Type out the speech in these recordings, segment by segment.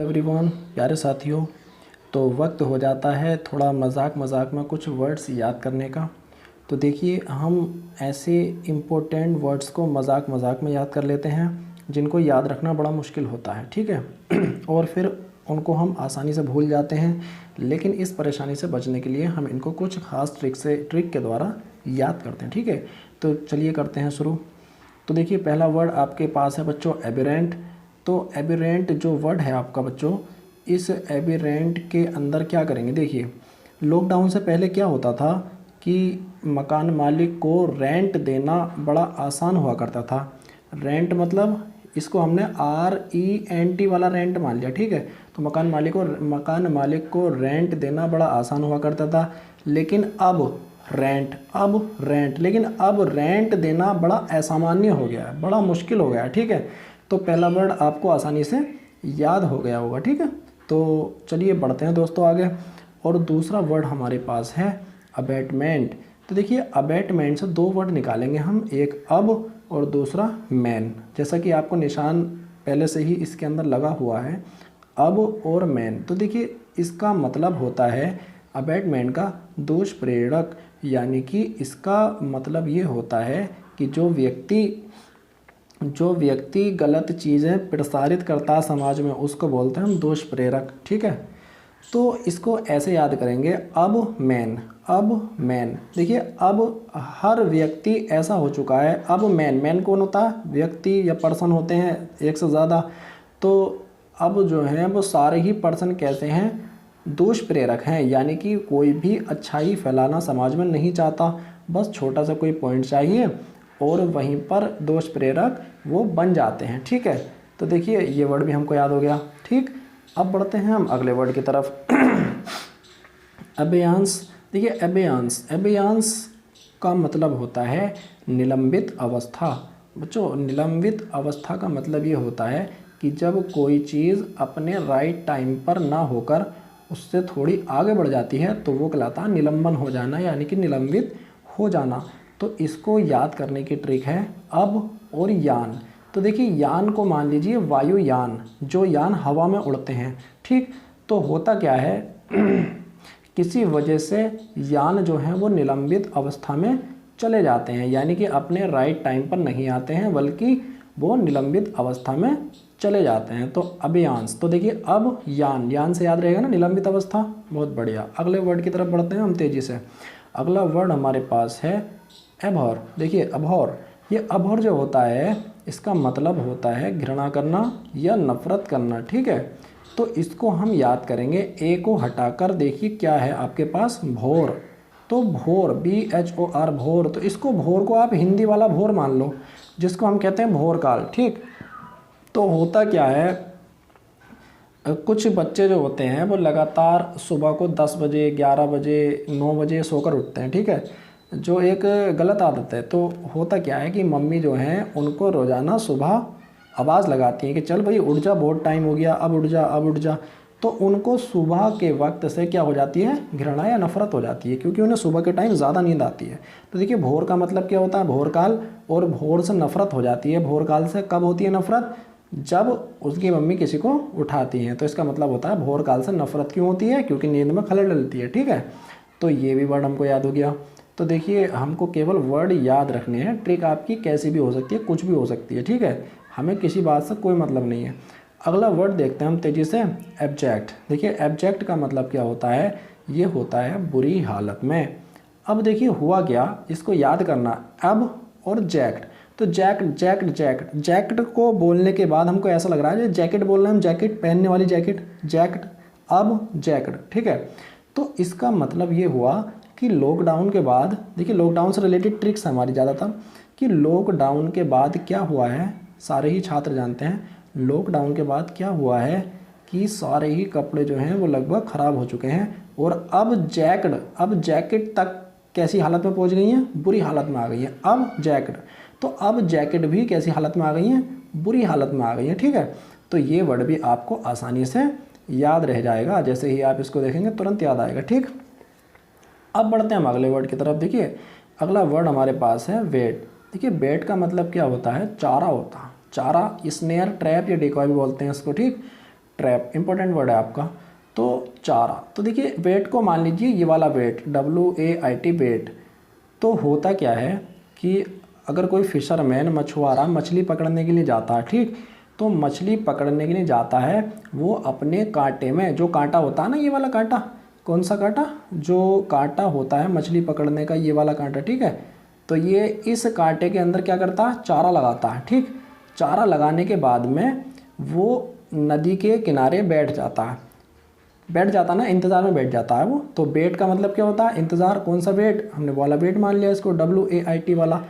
Everyone, प्यारे साथियों। तो वक्त हो जाता है थोड़ा मजाक मजाक में कुछ वर्ड्स याद करने का। तो देखिए, हम ऐसे इम्पोर्टेंट वर्ड्स को मजाक मजाक में याद कर लेते हैं जिनको याद रखना बड़ा मुश्किल होता है, ठीक है। और फिर उनको हम आसानी से भूल जाते हैं। लेकिन इस परेशानी से बचने के लिए हम इनको कुछ ख़ास ट्रिक के द्वारा याद करते हैं, ठीक है। तो चलिए करते हैं शुरू। तो देखिए, पहला वर्ड आपके पास है बच्चों, एबेरेंट। तो एबेरेंट जो वर्ड है आपका बच्चों, इस एबेरेंट के अंदर क्या करेंगे। देखिए, लॉकडाउन से पहले क्या होता था कि मकान मालिक को रेंट देना बड़ा आसान हुआ करता था। रेंट मतलब इसको हमने RENT वाला रेंट मान लिया, ठीक है। तो मकान मालिक को रेंट देना बड़ा आसान हुआ करता था। लेकिन अब रेंट देना बड़ा असामान्य हो गया है, बड़ा मुश्किल हो गया है, ठीक है। तो पहला वर्ड आपको आसानी से याद हो गया होगा, ठीक है। तो चलिए बढ़ते हैं दोस्तों आगे। और दूसरा वर्ड हमारे पास है अबेटमेंट। तो देखिए, अबेटमेंट से दो वर्ड निकालेंगे हम, एक अब और दूसरा मैन। जैसा कि आपको निशान पहले से ही इसके अंदर लगा हुआ है, अब और मैन। तो देखिए, इसका मतलब होता है अबेटमेंट का दोष प्रेरक, यानी कि इसका मतलब ये होता है कि जो व्यक्ति गलत चीज़ें प्रसारित करता है समाज में, उसको बोलते हैं हम दोष प्रेरक, ठीक है। तो इसको ऐसे याद करेंगे, अब मैन। देखिए, अब हर व्यक्ति ऐसा हो चुका है। अब मैन कौन होता है? व्यक्ति या पर्सन होते हैं एक से ज़्यादा। तो अब जो है वो सारे ही पर्सन कैसे हैं? दोष प्रेरक हैं, यानी कि कोई भी अच्छाई फैलाना समाज में नहीं चाहता, बस छोटा सा कोई पॉइंट चाहिए और वहीं पर दोष प्रेरक वो बन जाते हैं, ठीक है। तो देखिए, ये वर्ड भी हमको याद हो गया, ठीक। अब बढ़ते हैं हम अगले वर्ड की तरफ। अबेयांस। देखिए, अबेयांस का मतलब होता है निलंबित अवस्था। बच्चों, निलंबित अवस्था का मतलब ये होता है कि जब कोई चीज़ अपने राइट टाइम पर ना होकर उससे थोड़ी आगे बढ़ जाती है तो वो कहलाता है निलंबन हो जाना, यानी कि निलंबित हो जाना। तो इसको याद करने की ट्रिक है अब और यान। तो देखिए, यान को मान लीजिए वायुयान, जो यान हवा में उड़ते हैं, ठीक। तो होता क्या है किसी वजह से यान जो है वो निलंबित अवस्था में चले जाते हैं, यानी कि अपने राइट टाइम पर नहीं आते हैं, बल्कि वो निलंबित अवस्था में चले जाते हैं। तो अभियांश। तो देखिए, अब यान से याद रहेगा ना, निलंबित अवस्था। बहुत बढ़िया। अगले वर्ड की तरफ बढ़ते हैं हम तेज़ी से। अगला वर्ड हमारे पास है एबहॉर। देखिए, अबहॉर, ये अबहॉर जो होता है इसका मतलब होता है घृणा करना या नफरत करना, ठीक है। तो इसको हम याद करेंगे, ए को हटाकर देखिए क्या है आपके पास, भोर। तो भोर, BHOR, भोर। तो इसको, भोर को आप हिंदी वाला भोर मान लो, जिसको हम कहते हैं भोर काल, ठीक। तो होता क्या है, कुछ बच्चे जो होते हैं वो लगातार सुबह को 10 बजे, 11 बजे, 9 बजे सोकर उठते हैं, ठीक है, जो एक गलत आदत है। तो होता क्या है कि मम्मी जो हैं उनको रोज़ाना सुबह आवाज़ लगाती हैं कि चल भाई उठ जा, बहुत टाइम हो गया, अब उठ जा। तो उनको सुबह के वक्त से क्या हो जाती है, घृणा या नफरत हो जाती है, क्योंकि उन्हें सुबह के टाइम ज़्यादा नींद आती है। तो देखिए, भोर का मतलब क्या होता है, भोर काल। और भोर से नफरत हो जाती है। भोर काल से कब होती है नफरत? जब उसकी मम्मी किसी को उठाती हैं। तो इसका मतलब होता है भोर काल से नफरत क्यों होती है? क्योंकि नींद में खलल डलती है, ठीक है। तो ये भी वर्ड हमको याद हो गया। तो देखिए, हमको केवल वर्ड याद रखने हैं। ट्रिक आपकी कैसी भी हो सकती है, कुछ भी हो सकती है, ठीक है। हमें किसी बात से कोई मतलब नहीं है। अगला वर्ड देखते हैं हम तेज़ी से, एब्जेक्ट। देखिए, एब्जेक्ट का मतलब क्या होता है? ये होता है बुरी हालत में। अब देखिए हुआ क्या, इसको याद करना, अब और जैक्ट। तो जैक्ट को बोलने के बाद हमको ऐसा लग रहा है जैकेट बोल रहे हैं हम, जैकेट पहनने वाली जैकेट, जैक्ट, अब जैक्ट, ठीक है। तो इसका मतलब ये हुआ कि लॉकडाउन के बाद, देखिए लॉकडाउन से रिलेटेड ट्रिक्स हमारी ज़्यादातर, कि लॉकडाउन के बाद क्या हुआ है, सारे ही छात्र जानते हैं, लॉकडाउन के बाद क्या हुआ है कि सारे ही कपड़े जो हैं वो लगभग ख़राब हो चुके हैं। और अब जैकेट तक कैसी हालत में पहुंच गई हैं? बुरी हालत में आ गई है अब जैकेट। तो अब जैकेट भी कैसी हालत में आ गई हैं? बुरी हालत में आ गई हैं, ठीक है। तो ये वर्ड भी आपको आसानी से याद रह जाएगा, जैसे ही आप इसको देखेंगे तुरंत याद आएगा, ठीक। अब बढ़ते हैं हम अगले वर्ड की तरफ। देखिए, अगला वर्ड हमारे पास है वेट। देखिए, बेट का मतलब क्या होता है? चारा होता है। चारा, स्नेयर, ट्रैप या डिकॉय भी बोलते हैं इसको, ठीक। ट्रैप इंपॉर्टेंट वर्ड है आपका। तो चारा, तो देखिए वेट को मान लीजिए ये वाला वेट WAIT वेट। तो होता क्या है कि अगर कोई फिशरमैन मछुआरा मछली पकड़ने के लिए जाता है, ठीक, तो मछली पकड़ने के लिए जाता है, वो अपने कांटे में, जो कांटा होता है ना, ये वाला कांटा, कौन सा कांटा, जो कांटा होता है मछली पकड़ने का, ये वाला कांटा, ठीक है, तो ये इस कांटे के अंदर क्या करता है, चारा लगाता है, ठीक। चारा लगाने के बाद में वो नदी के किनारे बैठ जाता है, ना, इंतज़ार में बैठ जाता है वो। तो वेट का मतलब क्या होता है, इंतज़ार। कौन सा वेट, हमने वाला वेट मान लिया इसको, WAIT वाला।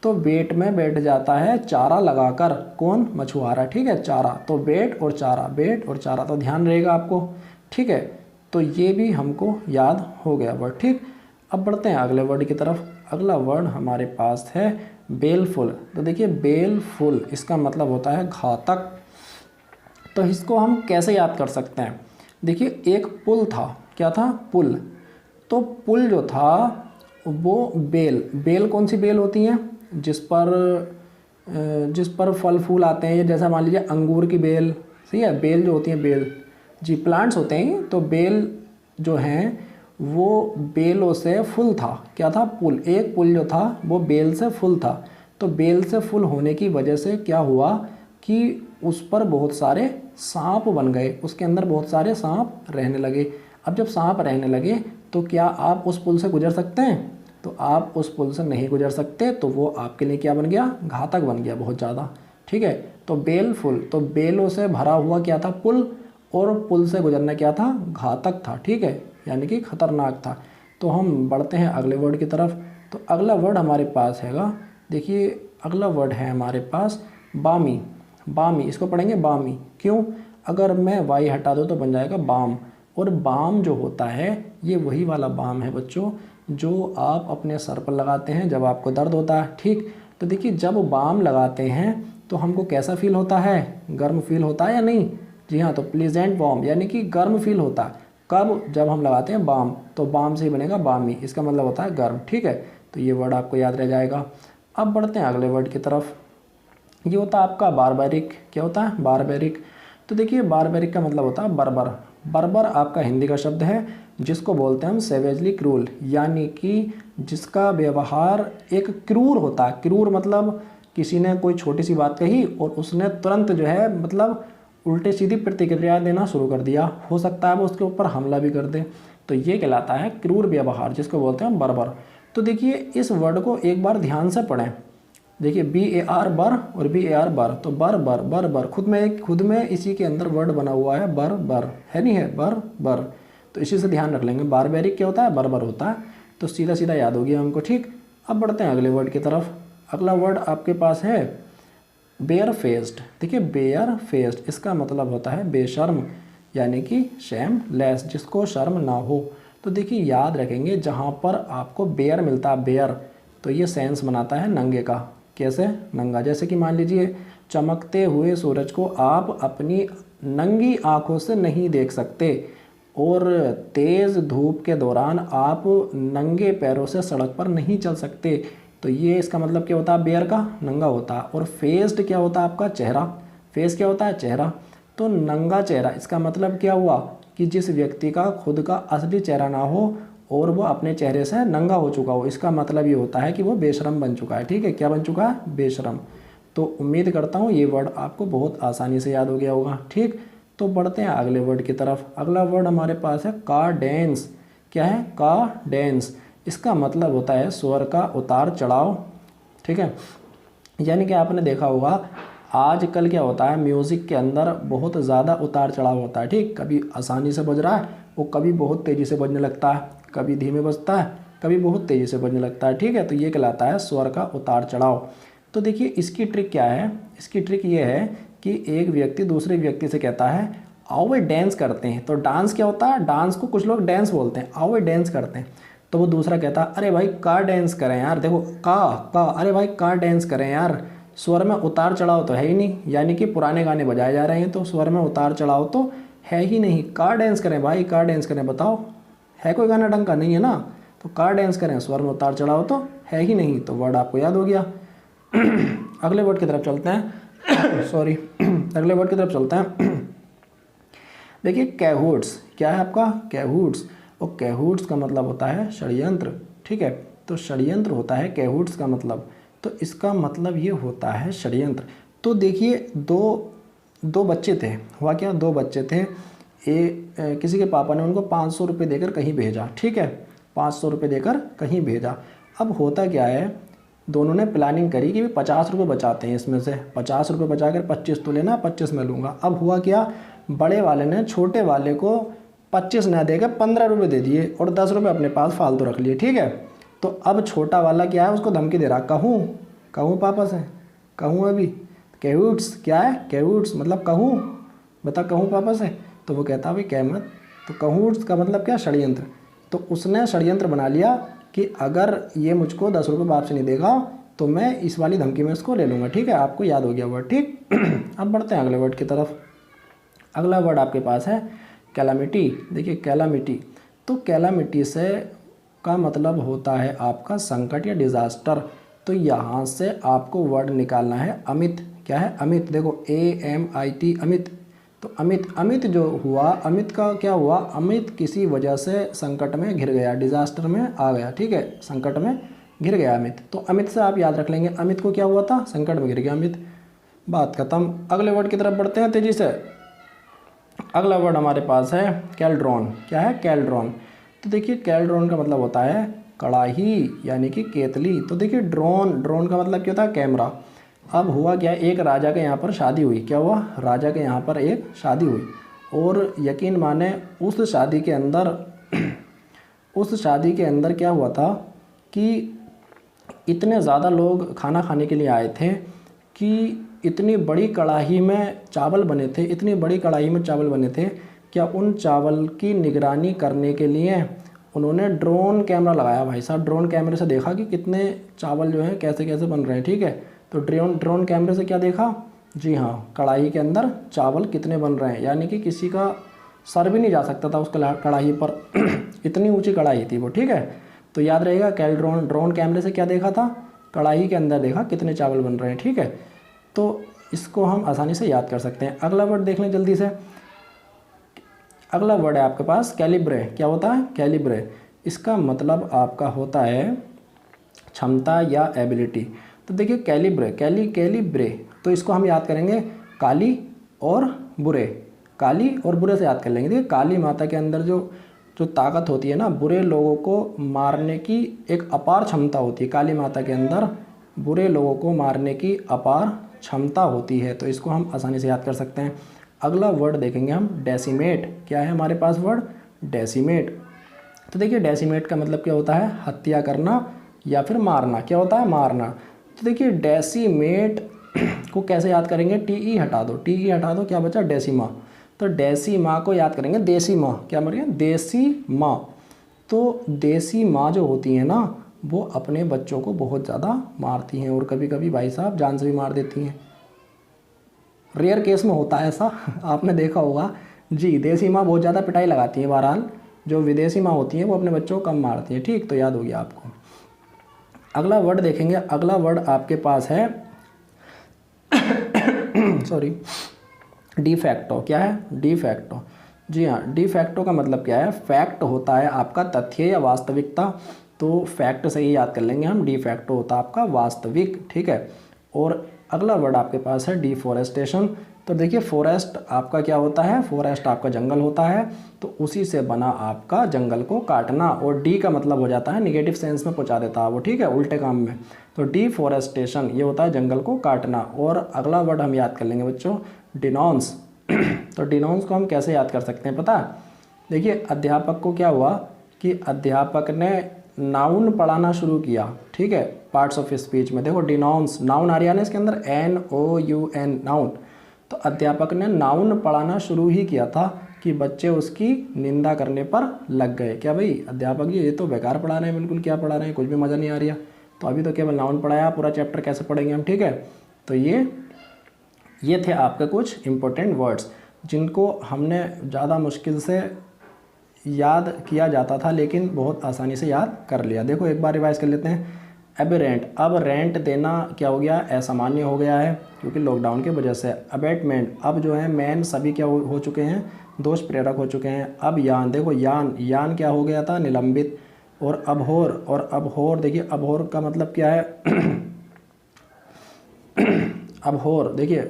तो वेट में बैठ जाता है चारा लगाकर, कौन, मछुआरा, ठीक है, चारा। तो वेट और चारा, वेट और चारा, तो ध्यान रहेगा आपको, ठीक है। तो ये भी हमको याद हो गया वर्ड, ठीक। अब बढ़ते हैं अगले वर्ड की तरफ। अगला वर्ड हमारे पास है बेलफुल। तो देखिए बेलफुल, इसका मतलब होता है घातक। तो इसको हम कैसे याद कर सकते हैं, देखिए एक पुल था, क्या था, पुल। तो पुल जो था वो बेल कौन सी बेल होती हैं, जिस पर फल फूल आते हैं, जैसा मान लीजिए अंगूर की बेल, सही है, बेल जो होती है, बेल जी, प्लांट्स होते हैं। तो बेल जो हैं वो बेलों से फुल था, क्या था, पुल। एक पुल जो था वो बेल से फुल था। तो बेल से फुल होने की वजह से क्या हुआ कि उस पर बहुत सारे सांप बन गए, उसके अंदर बहुत सारे सांप रहने लगे। अब जब सांप रहने लगे तो क्या आप उस पुल से गुजर सकते हैं, तो आप उस पुल से नहीं गुजर सकते। तो वो आपके लिए क्या बन गया, घातक बन गया बहुत ज़्यादा, ठीक है। तो बेलफुल, तो बेलों से भरा हुआ क्या था, पुल, और पुल से गुजरना क्या था, घातक था, ठीक है, यानी कि खतरनाक था। तो हम बढ़ते हैं अगले वर्ड की तरफ। तो अगला वर्ड हमारे पास हैगा, देखिए अगला वर्ड है हमारे पास बामी। बामी, इसको पढ़ेंगे बामी, क्यों, अगर मैं वाई हटा दूँ तो बन जाएगा बाम। और बाम जो होता है ये वही वाला बाम है बच्चों जो आप अपने सर पर लगाते हैं जब आपको दर्द होता है, ठीक। तो देखिए जब बाम लगाते हैं तो हमको कैसा फील होता है, गर्म फील होता है या नहीं, जी हाँ, तो प्लीजेंट वार्म, यानी कि गर्म फील होता है। कब, जब हम लगाते हैं बाम, तो बाम से ही बनेगा बामी, इसका मतलब होता है गर्म, ठीक है। तो ये वर्ड आपको याद रह जाएगा। अब बढ़ते हैं अगले वर्ड की तरफ। ये होता है आपका बारबेरिक, क्या होता है, बारबेरिक। तो देखिए बारबेरिक का मतलब होता है बर्बर। बर्बर आपका हिंदी का शब्द है जिसको बोलते हैं हम सेवेजली क्रूर, यानी कि जिसका व्यवहार एक क्रूर होता है। क्रूर मतलब किसी ने कोई छोटी सी बात कही और उसने तुरंत जो है मतलब उल्टे सीधी प्रतिक्रिया देना शुरू कर दिया, हो सकता है वो उसके ऊपर हमला भी कर दे। तो ये कहलाता है क्रूर व्यवहार, जिसको बोलते हैं बर्बर। तो देखिए इस वर्ड को एक बार ध्यान से पढ़ें, देखिए BAR बर और BAR बर, तो बर खुद में इसी के अंदर वर्ड बना हुआ है, बर है, नहीं है, बर। तो इसी से ध्यान रख लेंगे, बारबेरिक क्या होता है, बर होता है। तो सीधा सीधा याद हो गया हमको, ठीक। अब बढ़ते हैं अगले वर्ड की तरफ। अगला वर्ड आपके पास है बेयर फेस्ड। देखिए बेयर फेस्ड, इसका मतलब होता है बेशर्म, यानी कि शेमलेस, जिसको शर्म ना हो। तो देखिए याद रखेंगे जहाँ पर आपको बेयर मिलता है, बेयर, तो ये सेंस बनाता है नंगे का, कैसे, नंगा। जैसे कि मान लीजिए चमकते हुए सूरज को आप अपनी नंगी आंखों से नहीं देख सकते, और तेज़ धूप के दौरान आप नंगे पैरों से सड़क पर नहीं चल सकते। तो ये इसका मतलब क्या होता है, बेयर का, नंगा होता है। और फेस्ड क्या होता है आपका, चेहरा। फेस क्या होता है, चेहरा। तो नंगा चेहरा, इसका मतलब क्या हुआ कि जिस व्यक्ति का खुद का असली चेहरा ना हो और वो अपने चेहरे से नंगा हो चुका हो, इसका मतलब ये होता है कि वो बेशरम बन चुका है, ठीक है। क्या बन चुका है, बेशरम। तो उम्मीद करता हूँ ये वर्ड आपको बहुत आसानी से याद हो गया होगा, ठीक। तो बढ़ते हैं अगले वर्ड की तरफ। अगला वर्ड हमारे पास है काडेंस। क्या है, काडेंस, इसका मतलब होता है स्वर का उतार चढ़ाव, ठीक है। यानी कि आपने देखा होगा आजकल क्या होता है, म्यूज़िक के अंदर बहुत ज़्यादा उतार चढ़ाव होता है, ठीक। कभी आसानी से बज रहा है वो कभी बहुत तेज़ी से बजने लगता है, कभी धीमे बजता है, कभी बहुत तेज़ी से बजने लगता है, ठीक है। तो ये कहलाता है स्वर का उतार चढ़ाव। तो देखिए इसकी ट्रिक क्या है, इसकी ट्रिक ये है कि एक व्यक्ति दूसरे व्यक्ति से कहता है आओ वे डांस करते हैं। तो डांस क्या होता है, डांस को कुछ लोग डांस बोलते हैं, आओ वे डांस करते हैं। तो वो दूसरा कहता है अरे भाई का डांस करें यार, देखो का, अरे भाई का डांस करें यार, स्वर में उतार चढ़ाव तो है ही नहीं, यानी कि पुराने गाने बजाए जा रहे हैं तो स्वर में उतार चढ़ाव तो है ही नहीं। का डांस करें भाई, का डांस करें, बताओ है कोई गाना ढंग का, नहीं है ना। तो का डांस करें, स्वर में उतार चढ़ाव तो है ही नहीं। तो वर्ड आपको याद हो गया। अगले वर्ड की तरफ चलते हैं सॉरी अगले वर्ड की तरफ चलते हैं। देखिए कैहूट्स क्या है आपका, कैहूट्स, और कैहूट्स का मतलब होता है षड्यंत्र, ठीक है। तो षड्यंत्र होता है कैहूट्स का मतलब, तो इसका मतलब ये होता है षड्यंत्र। तो देखिए दो बच्चे थे, हुआ क्या, दो बच्चे थे, किसी के पापा ने उनको 500 रुपये देकर कहीं भेजा, ठीक है, 500 रुपये देकर कहीं भेजा। अब होता क्या है, दोनों ने प्लानिंग करी कि 50 रुपये बचाते हैं, इसमें से 50 रुपये बचा कर 25 तो लेना, 25 मैं लूँगा। अब हुआ क्या, बड़े वाले ने छोटे वाले को 25 ना देकर 15 रुपये दे दिए और 10 रुपये अपने पास फालतू रख लिए, ठीक है। तो अब छोटा वाला क्या है, उसको धमकी दे रहा, कहूँ पापा से, कहूँ अभी, कैहूट्स क्या है, कैहूट्स मतलब कहूँ, बता कहूँ पापा से। तो वो कहता भाई कह मत। तो कहूट्स का मतलब क्या, षड्यंत्र। तो उसने षड्यंत्र बना लिया कि अगर ये मुझको 10 रुपये बाप से नहीं देगा तो मैं इस वाली धमकी में इसको ले लूँगा, ठीक है। आपको याद हो गया वर्ड, ठीक। अब बढ़ते हैं अगले वर्ड की तरफ। अगला वर्ड आपके पास है कैलामिटी। देखिए कैलामिटी, तो कैलामिटी से का मतलब होता है आपका संकट या डिज़ास्टर। तो यहाँ से आपको वर्ड निकालना है अमित। क्या है, अमित, देखो AMIT, अमित। तो अमित जो हुआ, अमित का क्या हुआ, अमित किसी वजह से संकट में घिर गया, डिज़ास्टर में आ गया, ठीक है, संकट में घिर गया अमित। तो अमित से आप याद रख लेंगे, अमित को क्या हुआ था, संकट में घिर गया अमित, बात खत्म। अगले वर्ड की तरफ बढ़ते हैं तेज़ी से। अगला वर्ड हमारे पास है कैल्ड्रॉन। क्या है, कैल्ड्रॉन। तो देखिए कैल्ड्रॉन का मतलब होता है कड़ाही यानी कि केतली। तो देखिए ड्रोन का मतलब क्या होता है, कैमरा। अब हुआ क्या, एक राजा के यहाँ पर शादी हुई, क्या हुआ, राजा के यहाँ पर एक शादी हुई, और यकीन माने उस शादी के अंदर क्या हुआ था कि इतने ज़्यादा लोग खाना खाने के लिए आए थे कि इतनी बड़ी कढ़ाई में चावल बने थे, इतनी बड़ी कढ़ाई में चावल बने थे, क्या उन चावल की निगरानी करने के लिए उन्होंने ड्रोन कैमरा लगाया। भाई साहब, ड्रोन कैमरे से देखा कि कितने चावल जो हैं कैसे कैसे बन रहे हैं, ठीक है। तो ड्रोन कैमरे से क्या देखा, जी हाँ, कढ़ाई के अंदर चावल कितने बन रहे हैं, यानी कि किसी का सर भी नहीं जा सकता था उस कढ़ाई पर इतनी ऊंची कढ़ाई थी वो, ठीक है। तो याद रहेगा ड्रोन कैमरे से क्या देखा था, कढ़ाई के अंदर देखा कितने चावल बन रहे हैं, ठीक है। तो इसको हम आसानी से याद कर सकते हैं। अगला वर्ड देख लें जल्दी से। अगला वर्ड है आपके पास कैलिब्रे। क्या होता है, कैलिब्रे। इसका मतलब आपका होता है क्षमता या एबिलिटी। तो देखिए कैलिब्रे, कैलिब्रे, तो इसको हम याद करेंगे काली और बुरे, काली और बुरे से याद कर लेंगे। देखिए काली माता के अंदर जो ताकत होती है ना, बुरे लोगों को मारने की एक अपार क्षमता होती है। काली माता के अंदर बुरे लोगों को मारने की अपार क्षमता होती है, तो इसको हम आसानी से याद कर सकते हैं। अगला वर्ड देखेंगे हम डेसिमेट। क्या है हमारे पास वर्ड, डेसिमेट। तो देखिए डेसिमेट का मतलब क्या होता है, हत्या करना या फिर मारना। क्या होता है, मारना। तो देखिए डेसिमेट को कैसे याद करेंगे, TE हटा दो, TE हटा दो, क्या बचा, डेसिमा। तो डेसिमा को याद करेंगे देसी माँ। क्या मर गया, देसी माँ। तो देसी माँ जो होती है ना, वो अपने बच्चों को बहुत ज़्यादा मारती हैं और कभी कभी भाई साहब जान से भी मार देती हैं। रेयर केस में होता है ऐसा आपने देखा होगा जी। देसी माँ बहुत ज़्यादा पिटाई लगाती हैं, बहरहाल जो विदेशी माँ होती हैं वो अपने बच्चों को कम मारती हैं, ठीक। तो याद हो गया आपको। अगला वर्ड देखेंगे। अगला वर्ड आपके पास है सॉरी, डिफैक्टो। क्या है, डिफैक्टो। जी हाँ, डिफैक्टो का मतलब क्या है, फैक्ट होता है आपका तथ्य या वास्तविकता। तो फैक्ट से ही याद कर लेंगे हम, डिफैक्टो होता है आपका वास्तविक, ठीक है। और अगला वर्ड आपके पास है डिफॉरेस्टेशन। तो देखिए फॉरेस्ट आपका क्या होता है, फॉरेस्ट आपका जंगल होता है, तो उसी से बना आपका जंगल को काटना। और डी का मतलब हो जाता है निगेटिव सेंस में पहुंचा देता है वो, ठीक है, उल्टे काम में। तो डिफॉरेस्टेशन ये होता है जंगल को काटना। और अगला वर्ड हम याद कर लेंगे बच्चों, डिनोन्स। तो डिनोन्स को हम कैसे याद कर सकते हैं पता है, देखिए अध्यापक को क्या हुआ कि अध्यापक ने नाउन पढ़ाना शुरू किया, ठीक है, पार्ट्स ऑफ स्पीच में। देखो डिनोन्स, नाउन आ रहा है इसके अंदर, NOUN, नाउन। तो अध्यापक ने नाउन पढ़ाना शुरू ही किया था कि बच्चे उसकी निंदा करने पर लग गए। क्या भाई अध्यापक जी ये तो बेकार पढ़ा रहे हैं, बिल्कुल क्या पढ़ा रहे हैं, कुछ भी मज़ा नहीं आ रहा। तो अभी तो केवल नाउन पढ़ाया, पूरा चैप्टर कैसे पढ़ेंगे हम, ठीक है। तो ये थे आपके कुछ इम्पोर्टेंट वर्ड्स जिनको हमने ज़्यादा मुश्किल से याद किया जाता था लेकिन बहुत आसानी से याद कर लिया। देखो एक बार रिवाइज कर लेते हैं। एबेरेंट, अब रेंट देना क्या हो गया, असामान्य हो गया है क्योंकि लॉकडाउन की वजह से। अबेटमेंट, अब जो है मैन सभी क्या हो चुके हैं, दोष प्रेरक हो चुके हैं। अब यान, देखो यान, यान क्या हो गया था, निलंबित। और अबहोर देखिए, अबहोर का मतलब क्या है अबहोर देखिए,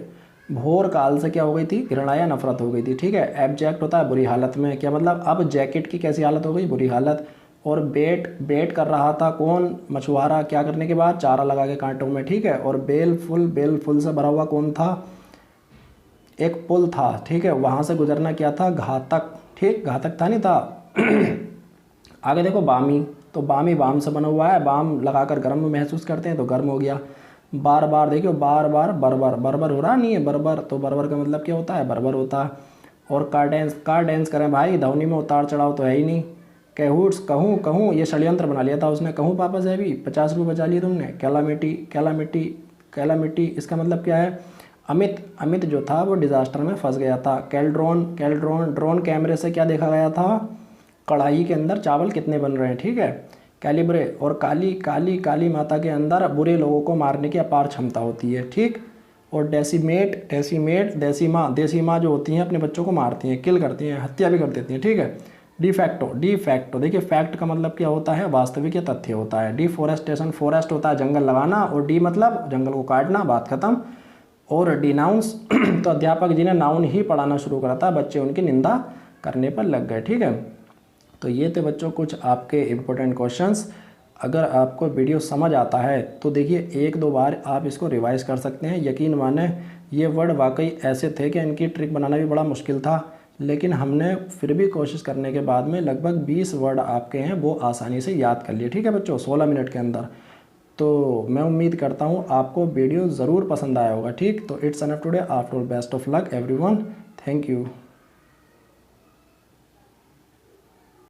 भोर काल से क्या हो गई थी, घृणा या नफरत हो गई थी, ठीक है। एब्जेक्ट होता है बुरी हालत में, क्या मतलब, अब जैकेट की कैसी हालत हो गई, बुरी हालत। और बेट कर रहा था कौन, मछुआरा, क्या करने के बाद, चारा लगा के कांटों में, ठीक है। और बेल फुल से भरा हुआ कौन था, एक पुल था, ठीक है, वहाँ से गुजरना क्या था, घातक, ठीक, घातक था नहीं था आगे देखो बामी, तो बामी बाम से बना हुआ है, बाम लगाकर गर्म महसूस करते हैं तो गर्म हो गया। बार बार देखियो, बार बार बर्बर, बर्बर हो रहा नहीं है बर्बर, तो बर्बर का मतलब क्या होता है, बर्बर होता है। और कार डांस करें भाई, धवनी में उतार चढ़ाव तो है ही नहीं। कैहूट्स, कहूँ कहूँ, ये षड्यंत्र बना लिया था उसने, कहूँ पापा से भी 50 रुपये बचा लिए तुमने। कैलामिटी इसका मतलब क्या है, अमित जो था वो डिज़ास्टर में फंस गया था। कैलड्रोन, ड्रोन कैमरे से क्या देखा गया था, कढ़ाई के अंदर चावल कितने बन रहे हैं, ठीक है। कैलिब्रे, और काली माता के अंदर बुरे लोगों को मारने की अपार क्षमता होती है, ठीक। और देसी माँ जो होती हैं अपने बच्चों को मारती हैं, किल करती हैं, हत्या भी कर देती हैं, ठीक है। डिफैक्टो देखिए, फैक्ट का मतलब क्या होता है, वास्तविक या तथ्य होता है। डिफोरेस्टेशन, फॉरेस्ट होता है जंगल लगाना, और डी मतलब जंगल को काटना, बात खत्म। और डिनाउंस तो अध्यापक जी ने नाउन ही पढ़ाना शुरू करा था, बच्चे उनकी निंदा करने पर लग गए, ठीक है। तो ये थे बच्चों कुछ आपके इम्पोर्टेंट क्वेश्चंस। अगर आपको वीडियो समझ आता है तो देखिए 1-2 बार आप इसको रिवाइज़ कर सकते हैं। यकीन माने ये वर्ड वाकई ऐसे थे कि इनकी ट्रिक बनाना भी बड़ा मुश्किल था, लेकिन हमने फिर भी कोशिश करने के बाद में लगभग 20 वर्ड आपके हैं वो आसानी से याद कर लिए, ठीक है बच्चों, 16 मिनट के अंदर। तो मैं उम्मीद करता हूँ आपको वीडियो ज़रूर पसंद आया होगा, ठीक। तो it's enough today, after all best of luck everyone, thank you.